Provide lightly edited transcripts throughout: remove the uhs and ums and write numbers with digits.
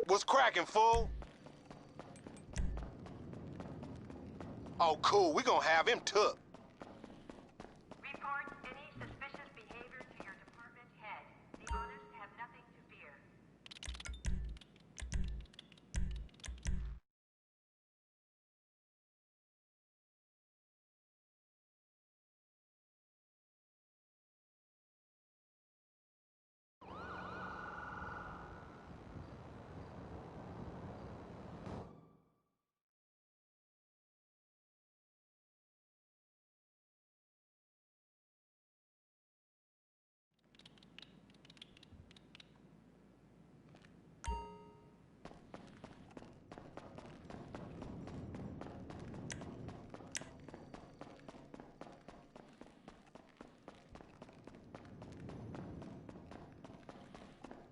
What's cracking, fool? Oh, cool. We gonna have him took. Report any suspicious behavior to your department head. The honest have nothing to fear.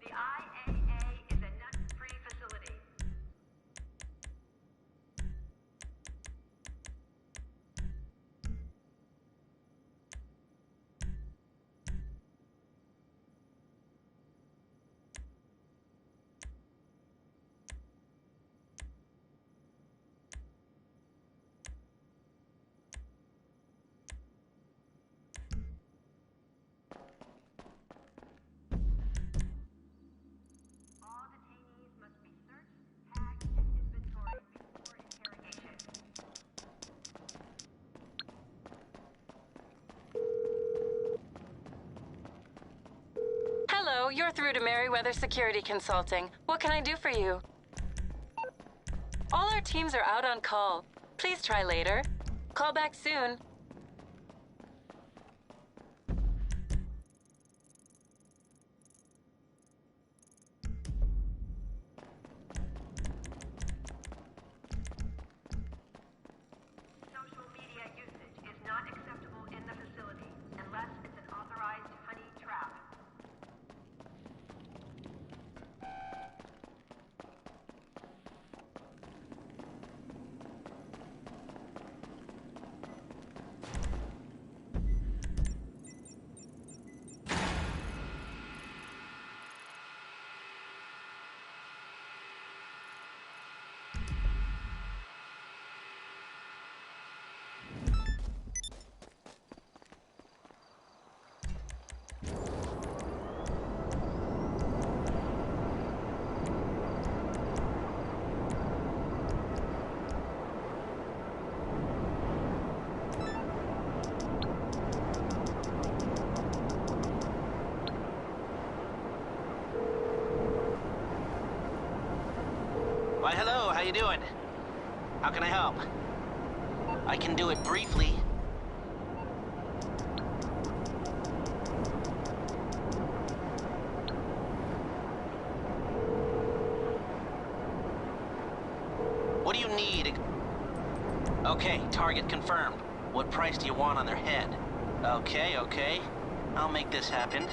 The IAA is a nut-free facility. All detainees must be searched, tagged, and inventoried before interrogation. Hello, you're through to Merriweather Security Consulting. What can I do for you? All our teams are out on call. Please try later. Call back soon. Social media usage is not acceptable in the facility unless it's an authorized honey trap. Why, hello, how you doing? How can I help? I can do it briefly. What do you need? Okay, target confirmed. What price do you want on their head? Okay, okay. I'll make this happen.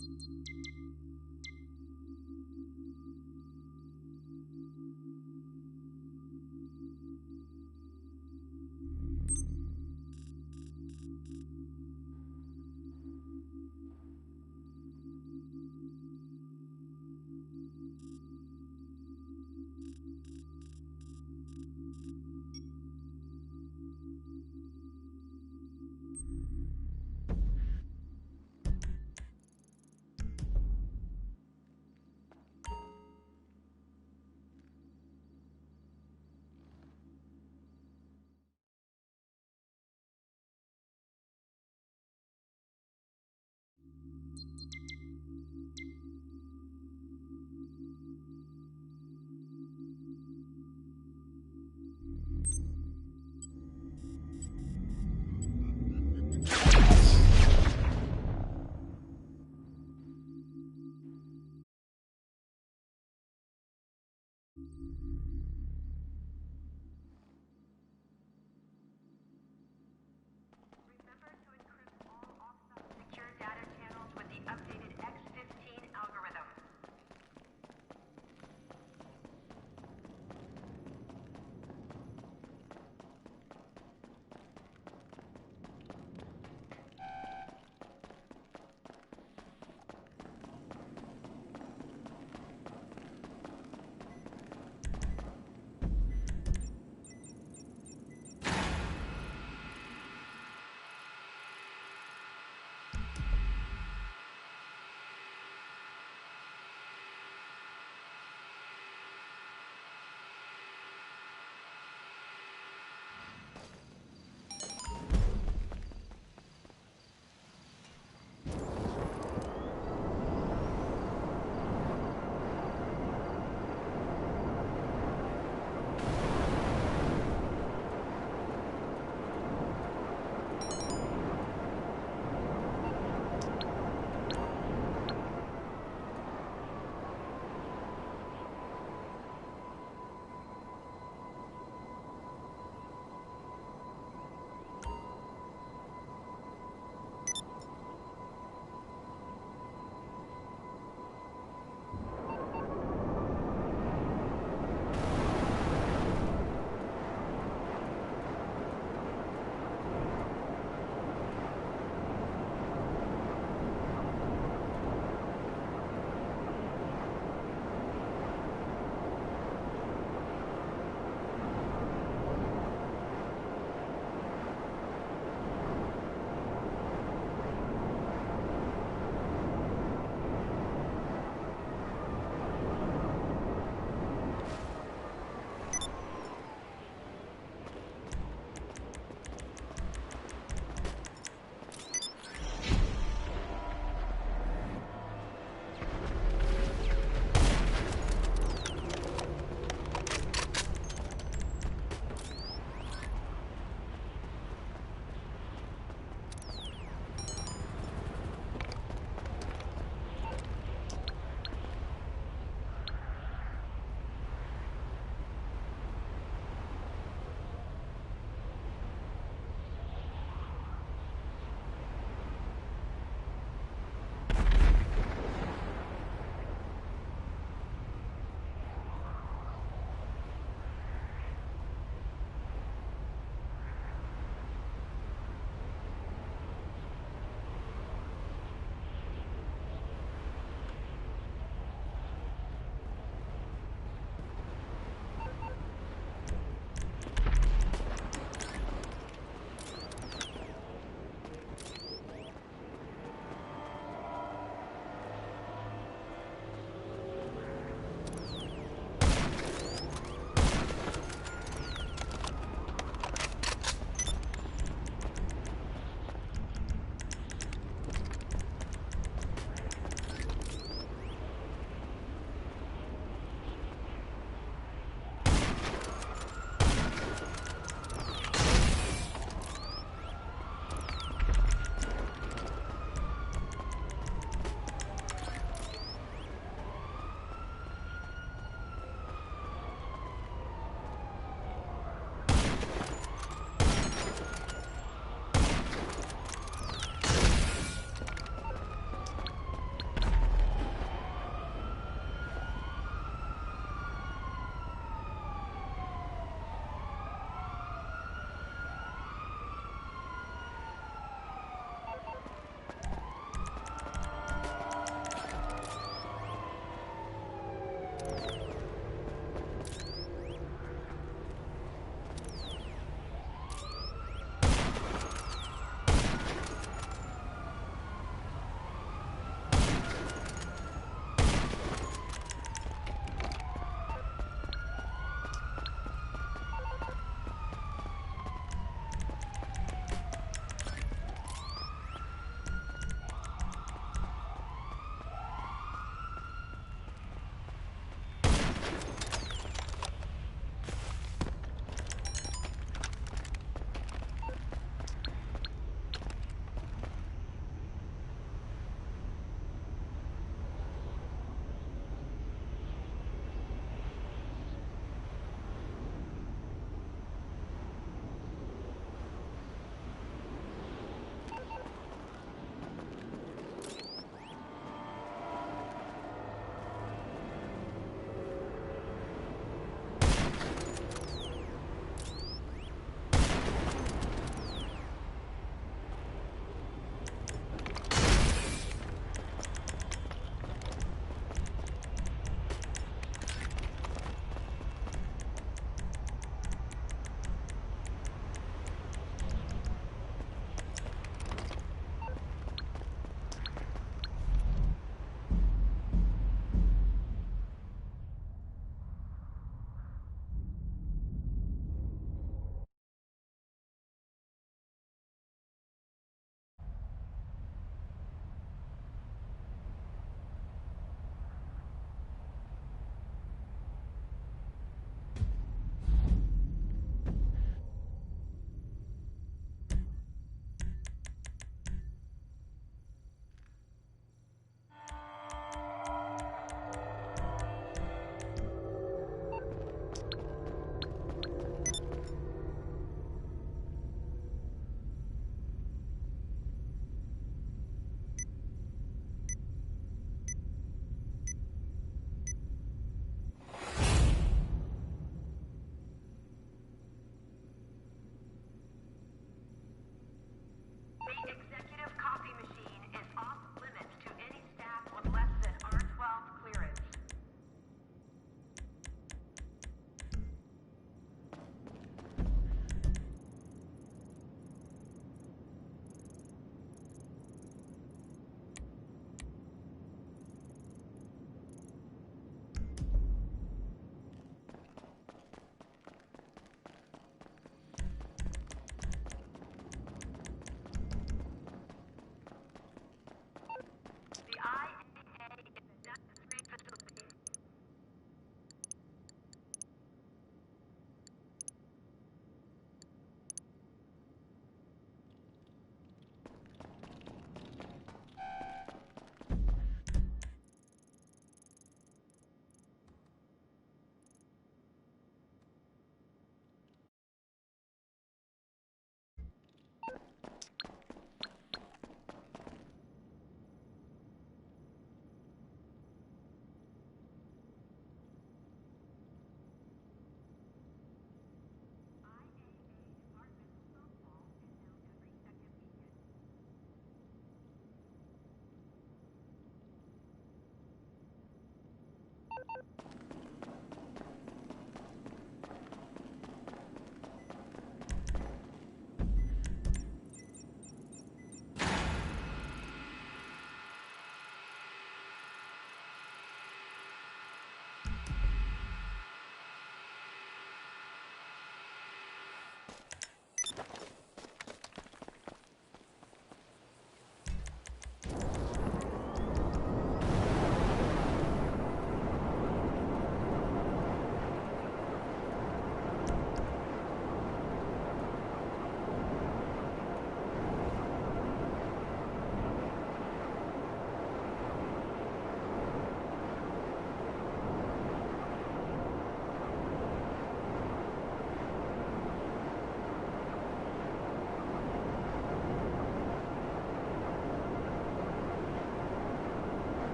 Remember to encrypt all off-site secure data channels with the updated X15 algorithm.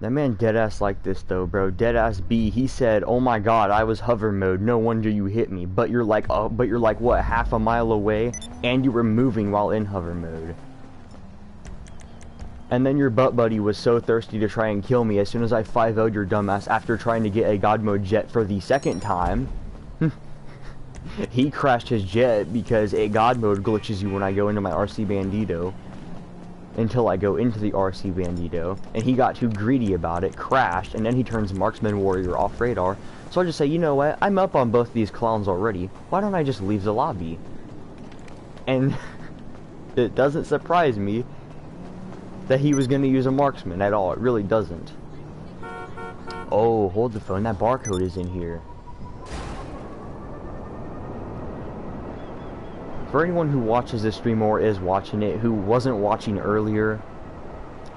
That man deadass like this though, bro. Deadass B. He said, "Oh my God, I was hover mode. No wonder you hit me." But you're like, what, half a mile away, and you were moving while in hover mode. And then your butt buddy was so thirsty to try and kill me as soon as I 5-0'd your dumbass after trying to get a God mode jet for the second time. He crashed his jet because a God mode glitches you when I go into my RC Bandito. Until I go into the RC Bandito, and he got too greedy about it, crashed, and then he turns Marksman Warrior off radar. So I just say, you know what, I'm up on both these clowns already, why don't I just leave the lobby? And it doesn't surprise me that he was going to use a Marksman at all. It really doesn't. Oh, hold the phone, that barcode is in here. For anyone who watches this stream or is watching it, who wasn't watching earlier,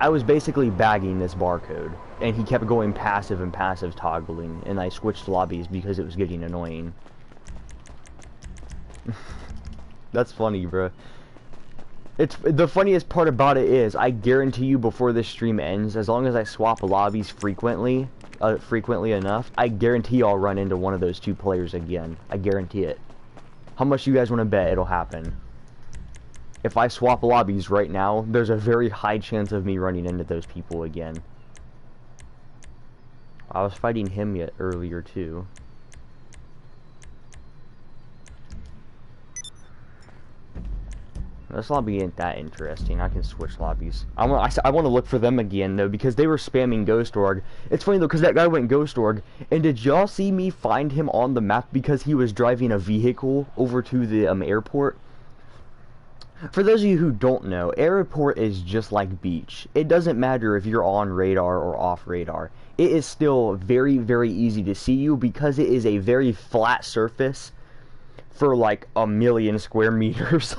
I was basically bagging this barcode, and he kept going passive and passive toggling, and I switched lobbies because it was getting annoying. That's funny, bro. It's the funniest part about it is, I guarantee you before this stream ends, as long as I swap lobbies frequently enough, I guarantee I'll run into one of those two players again. I guarantee it. How much do you guys want to bet it'll happen? If I swap lobbies right now, there's a very high chance of me running into those people again. I was fighting him earlier too. This lobby ain't that interesting. I can switch lobbies. I want to look for them again though, because they were spamming Ghost Org. It's funny though, because that guy went Ghost Org, and did y'all see me find him on the map because he was driving a vehicle over to the airport? For those of you who don't know, airport is just like beach. It doesn't matter if you're on radar or off radar. It is still very, very easy to see you because it is a very flat surface for like 1,000,000 square meters.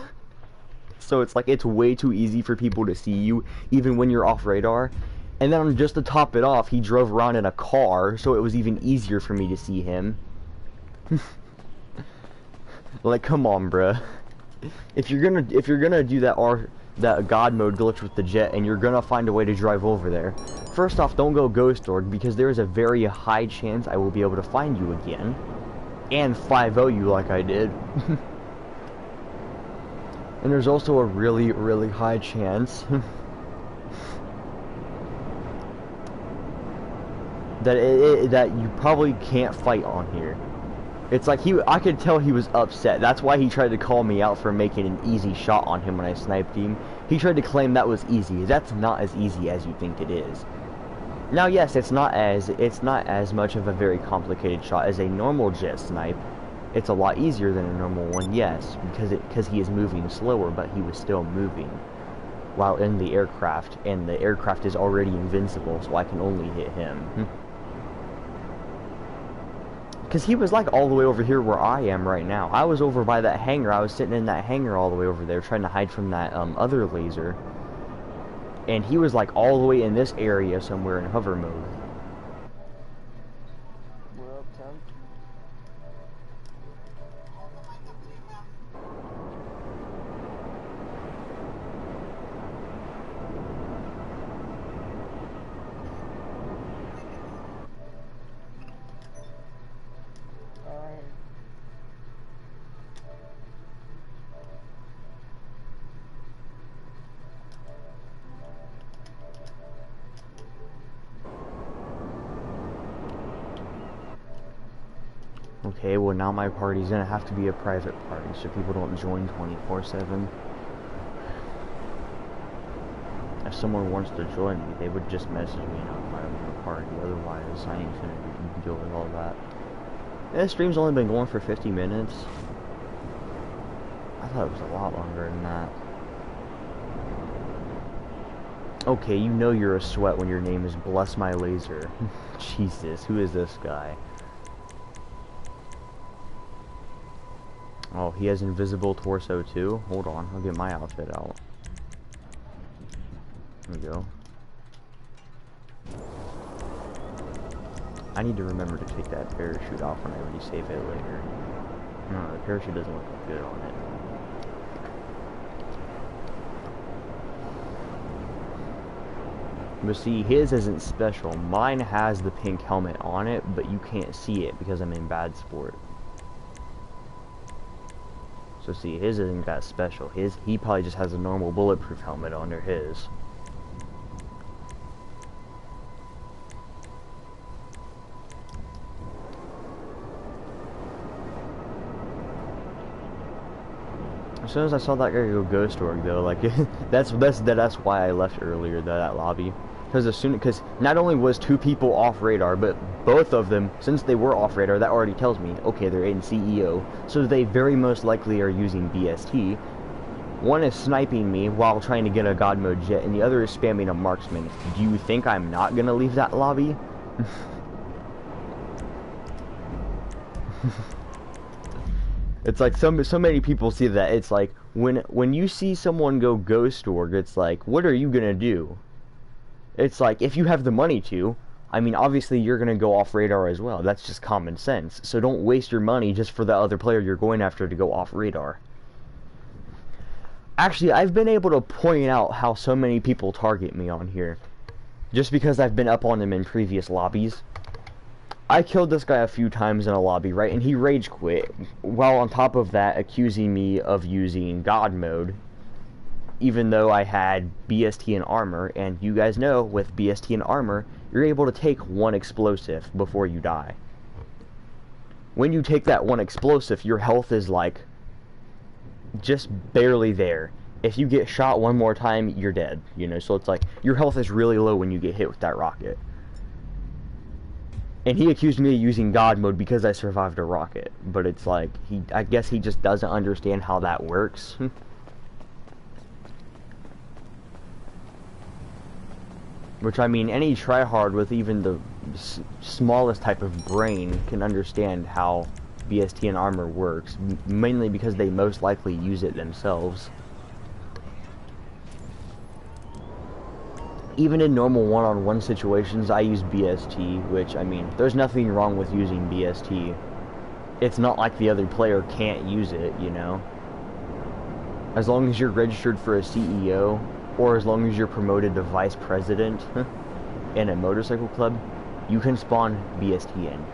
So it's like, it's way too easy for people to see you, even when you're off radar. And then just to top it off, he drove around in a car, so it was even easier for me to see him. Like, come on, bruh. If you're gonna do that God mode glitch with the jet, and you're gonna find a way to drive over there, first off, don't go Ghost Org, because there is a very high chance I will be able to find you again, and 5-0 you like I did. And there's also a really, really high chance that you probably can't fight on here. It's like I could tell he was upset. That's why he tried to call me out for making an easy shot on him when I sniped him. He tried to claim that was easy. That's not as easy as you think it is. Now, yes, it's not as much of a very complicated shot as a normal jet snipe. It's a lot easier than a normal one, yes, because he is moving slower, but he was still moving while in the aircraft, and the aircraft is already invincible, so I can only hit him. Because he was like all the way over here where I am right now. I was over by that hangar. I was sitting in that hangar all the way over there trying to hide from that other laser. And he was like all the way in this area somewhere in hover mode. Okay, well now my party's gonna have to be a private party so people don't join 24/7. If someone wants to join me, they would just message me and I'll invite them to the party. Otherwise, I ain't gonna deal with all that. And this stream's only been going for 50 minutes. I thought it was a lot longer than that. Okay, you know you're a sweat when your name is Bless My Laser. Jesus, who is this guy? Oh, he has invisible torso too? Hold on, I'll get my outfit out. There we go. I need to remember to take that parachute off when I resave it later. No, the parachute doesn't look good on it. But see, his isn't special. Mine has the pink helmet on it, but you can't see it because I'm in Badsport. So see, his isn't that special. He probably just has a normal bulletproof helmet under his. As soon as I saw that guy go ghost org though, like that's why I left earlier that lobby. Because not only was 2 people off radar, but both of them, since they were off radar, that already tells me, okay, they're in CEO, so they very most likely are using BST. One is sniping me while trying to get a God mode jet, and the other is spamming a marksman. Do you think I'm not gonna leave that lobby? It's like so many people see that. It's like when you see someone go ghost org, it's like, what are you gonna do? It's like, if you have the money to, I mean, obviously you're gonna go off radar as well. That's just common sense. So don't waste your money just for the other player you're going after to go off radar. Actually, I've been able to point out how so many people target me on here, just because I've been up on them in previous lobbies. I killed this guy a few times in a lobby, right, and he rage quit, while on top of that accusing me of using God mode, even though I had BST and armor, and you guys know, with BST and armor, you're able to take 1 explosive before you die. When you take that 1 explosive, your health is like, just barely there. If you get shot 1 more time, you're dead, you know, so it's like, your health is really low when you get hit with that rocket. And he accused me of using God mode because I survived a rocket, but it's like, I guess he just doesn't understand how that works. Which, I mean, any tryhard with even the smallest type of brain can understand how BST and armor works, mainly because they most likely use it themselves. Even in normal one-on-one situations, I use BST, which, I mean, there's nothing wrong with using BST. It's not like the other player can't use it, you know? As long as you're registered for a CEO, or as long as you're promoted to vice president in a motorcycle club, you can spawn BST in.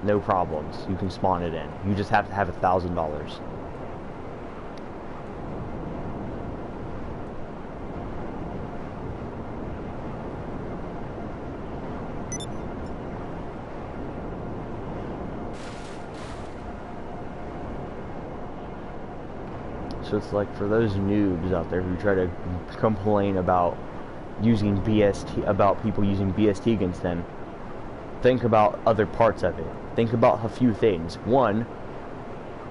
No problems. You can spawn it in. You just have to have $1,000. So it's like, for those noobs out there who try to complain about using BST, about people using BST against them, think about other parts of it. Think about a few things. 1,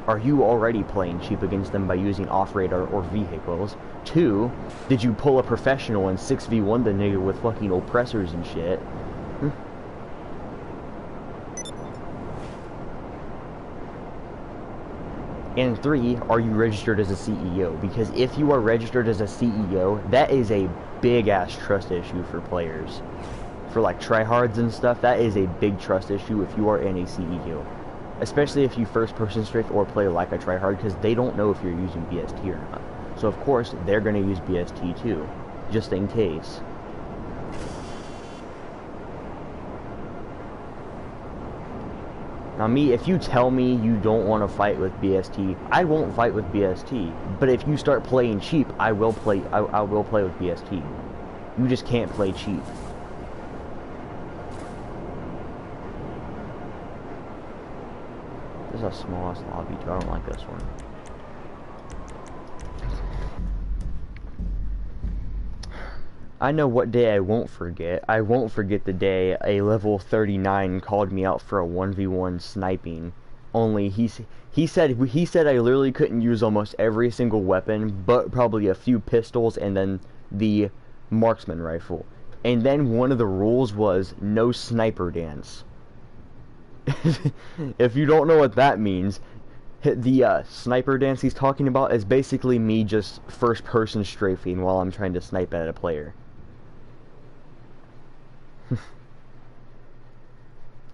are you already playing cheap against them by using off-radar or vehicles? 2, did you pull a professional and 6v1 the nigga with fucking oppressors and shit? And 3, are you registered as a CEO? Because if you are registered as a CEO, that is a big-ass trust issue for players. For like tryhards and stuff, that is a big trust issue if you are in a CEO. Especially if you first-person strafe or play like a tryhard, because they don't know if you're using BST or not. So of course, they're going to use BST too, just in case. Now me, if you tell me you don't want to fight with BST, I won't fight with BST. But if you start playing cheap, I will play with BST. You just can't play cheap. This is a smallest lobby too. I don't like this one. I know what day I won't forget. I won't forget the day a level 39 called me out for a 1v1 sniping. Only he said I literally couldn't use almost every single weapon, but probably a few pistols and then the marksman rifle. And then one of the rules was no sniper dance. If you don't know what that means, the sniper dance he's talking about is basically me just first person strafing while I'm trying to snipe at a player.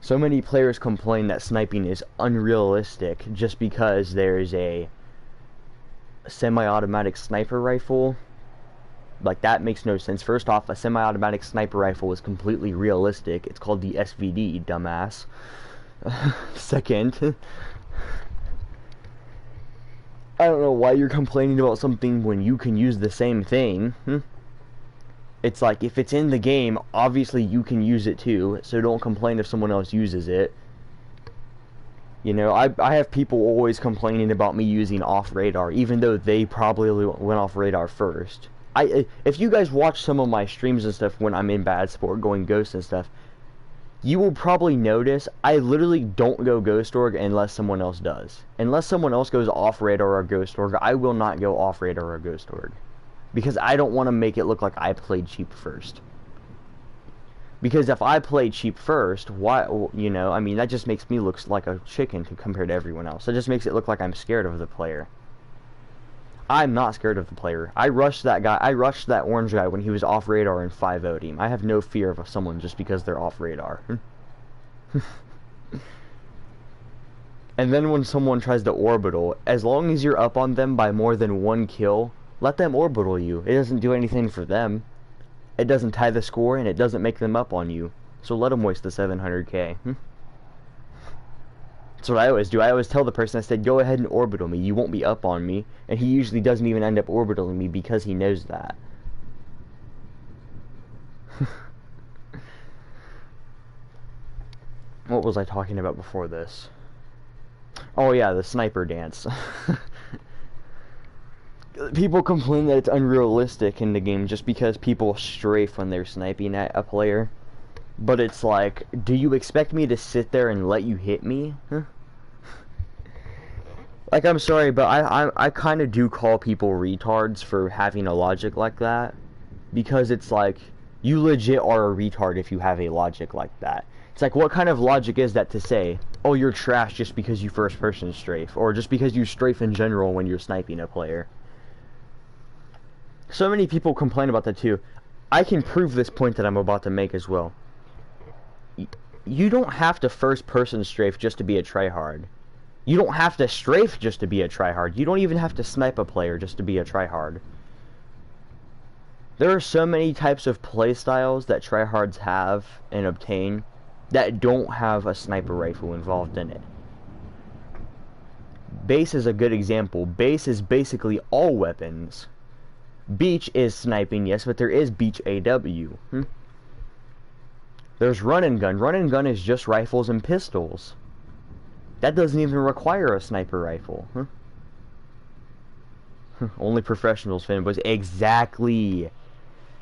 So many players complain that sniping is unrealistic just because there's a semi-automatic sniper rifle, like, that makes no sense. First off, a semi-automatic sniper rifle is completely realistic. It's called the SVD, dumbass. Second, I don't know why you're complaining about something when you can use the same thing. It's like, if it's in the game, obviously you can use it too, so don't complain if someone else uses it. You know, I have people always complaining about me using off-radar, even though they probably went off-radar first. If you guys watch some of my streams and stuff when I'm in Badsport, going Ghost and stuff, you will probably notice I literally don't go Ghost Org unless someone else does. Unless someone else goes off-radar or Ghost Org, I will not go off-radar or Ghost Org. Because I don't want to make it look like I played cheap first. Because if I played cheap first, why, you know, I mean, that just makes me look like a chicken compared to everyone else. It just makes it look like I'm scared of the player. I'm not scared of the player. I rushed that guy, I rushed that orange guy when he was off radar and 5-0'd him. I have no fear of someone just because they're off radar. And then when someone tries to orbital, as long as you're up on them by more than 1 kill, let them orbital you. It doesn't do anything for them. It doesn't tie the score, and it doesn't make them up on you. So let them waste the 700k. That's what I always do. I always tell the person, I said, go ahead and orbital me. You won't be up on me. And he usually doesn't even end up orbitaling me because he knows that. What was I talking about before this? Oh yeah, the sniper dance. People complain that it's unrealistic in the game just because people strafe when they're sniping at a player. But it's like, do you expect me to sit there and let you hit me? Huh? Like, I'm sorry, but I kind of do call people retards for having a logic like that. Because it's like, you legit are a retard if you have a logic like that. It's like, what kind of logic is that to say, oh, you're trash just because you first person strafe, or just because you strafe in general when you're sniping a player? So many people complain about that too. I can prove this point that I'm about to make as well. You don't have to first person strafe just to be a tryhard. You don't have to strafe just to be a tryhard. You don't even have to snipe a player just to be a tryhard. There are so many types of playstyles that tryhards have and obtain that don't have a sniper rifle involved in it. Base is a good example. Base is basically all weapons. Beach is sniping, yes, but there is Beach AW. There's run and gun. Run and gun is just rifles and pistols. That doesn't even require a sniper rifle. Only professionals, fanboys. Exactly.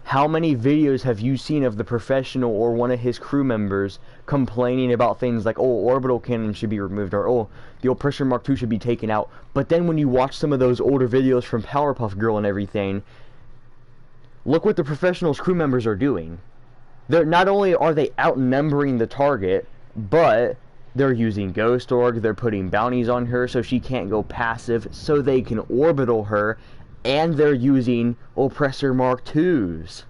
How many videos have you seen of the professional or one of his crew members complaining about things like, oh, orbital cannon should be removed, or oh, the Oppression Mark II should be taken out? But then when you watch some of those older videos from Powerpuff Girl and everything, look what the professionals crew members are doing. They're not only are they outnumbering the target, but they're using Ghost Org, they're putting bounties on her so she can't go passive so they can orbital her, and they're using Oppressor Mark IIs.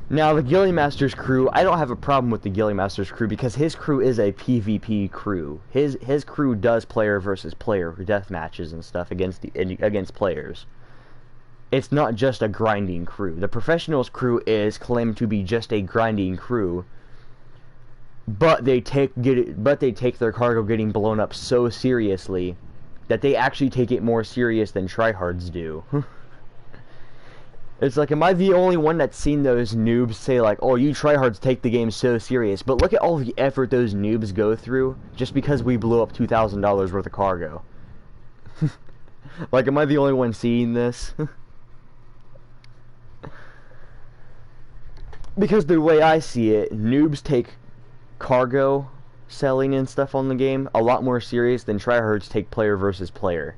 Now, the Ghillie Master's crew, I don't have a problem with the Ghillie Master's crew because his crew is a PvP crew. His crew does player versus player death matches and stuff against players. It's not just a grinding crew. The professionals crew is claimed to be just a grinding crew, but they take their cargo getting blown up so seriously that they actually take it more serious than tryhards do. It's like, am I the only one that's seen those noobs say like, oh, you tryhards take the game so serious, but look at all the effort those noobs go through just because we blew up $2,000 worth of cargo. Like, am I the only one seeing this? Because the way I see it, noobs take cargo selling and stuff on the game a lot more serious than tryhards take player versus player.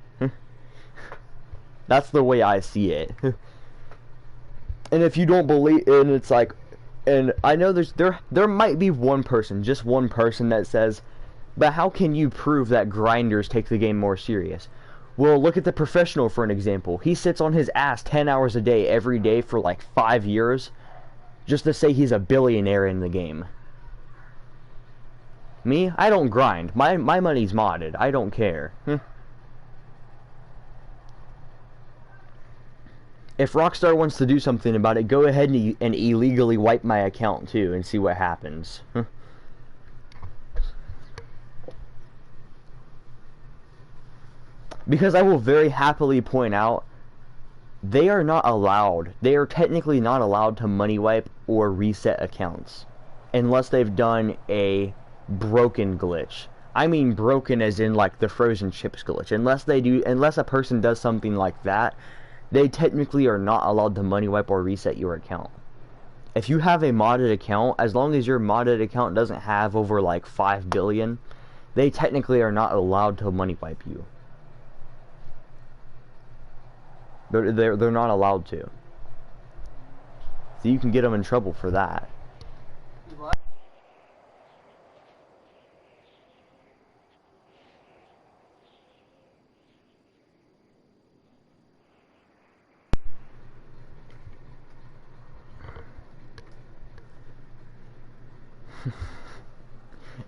That's the way I see it. And if you don't believe, and it's like, and I know there might be one person, just one person that says, but how can you prove that grinders take the game more serious? Well, look at the professional for an example. He sits on his ass 10 hours a day every day for like 5 years just to say he's a billionaire in the game. Me, I don't grind. My money's modded. I don't care. If Rockstar wants to do something about it, go ahead and illegally wipe my account too and see what happens. Because I will very happily point out, they are not allowed. They are technically not allowed to money wipe or reset accounts unless they've done a broken glitch. I mean broken as in like the frozen chips glitch. Unless a person does something like that, they technically are not allowed to money wipe or reset your account. If you have a modded account, as long as your modded account doesn't have over like 5 billion, they technically are not allowed to money wipe you. They're not allowed to. So you can get them in trouble for that.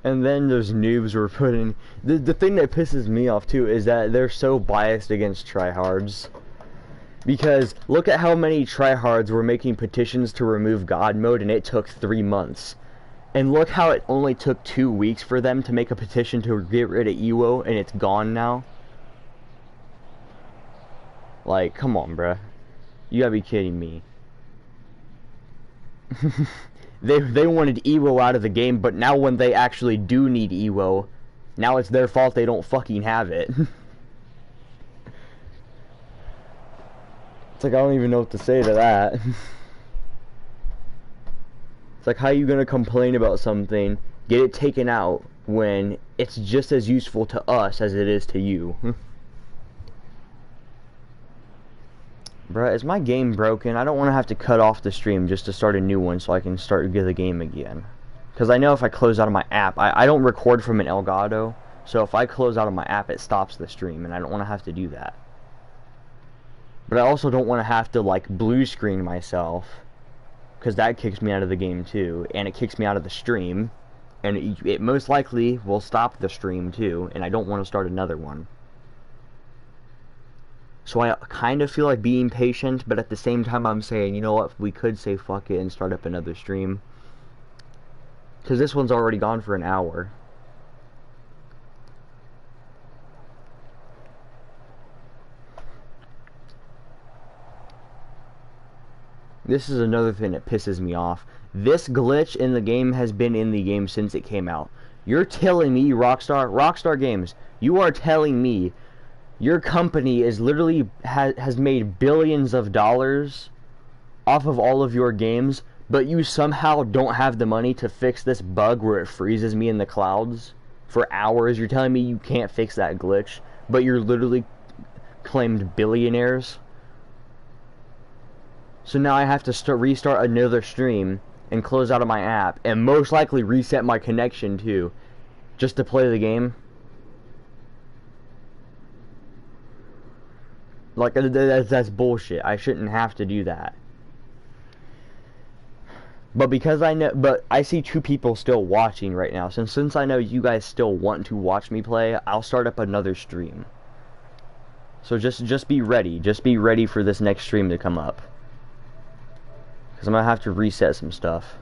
And then those noobs were putting... The thing that pisses me off too is that they're so biased against tryhards. Because look at how many tryhards were making petitions to remove God mode and it took 3 months. And look how it only took 2 weeks for them to make a petition to get rid of EWO and it's gone now. Like, come on, bruh. You gotta be kidding me. They wanted EWO out of the game, but now when they actually do need EWO, now it's their fault they don't fucking have it. It's like, I don't even know what to say to that. It's like, how are you gonna complain about something, get it taken out, when it's just as useful to us as it is to you? Bruh, is my game broken? I don't want to have to cut off the stream just to start a new one so I can start the game again. Because I know if I close out of my app, I don't record from an Elgato, so if I close out of my app, it stops the stream, and I don't want to have to do that. But I also don't want to have to, like, blue screen myself, because that kicks me out of the game too, and it kicks me out of the stream, and it most likely will stop the stream too, and I don't want to start another one. So I kind of feel like being patient, but at the same time I'm saying, you know what, we could say fuck it and start up another stream. Because this one's already gone for an hour. This is another thing that pisses me off. This glitch in the game has been in the game since it came out. You're telling me, Rockstar Games, you are telling me your company is literally has made billions of dollars off of all of your games, but you somehow don't have the money to fix this bug where it freezes me in the clouds for hours. You're telling me you can't fix that glitch, but you're literally claimed billionaires. So now I have to restart another stream and close out of my app and most likely reset my connection too, just to play the game. Like, that's bullshit. I shouldn't have to do that. But because I know, but I see 2 people still watching right now. Since I know you guys still want to watch me play, I'll start up another stream. So just be ready. Just be ready for this next stream to come up. Because I'm gonna have to reset some stuff.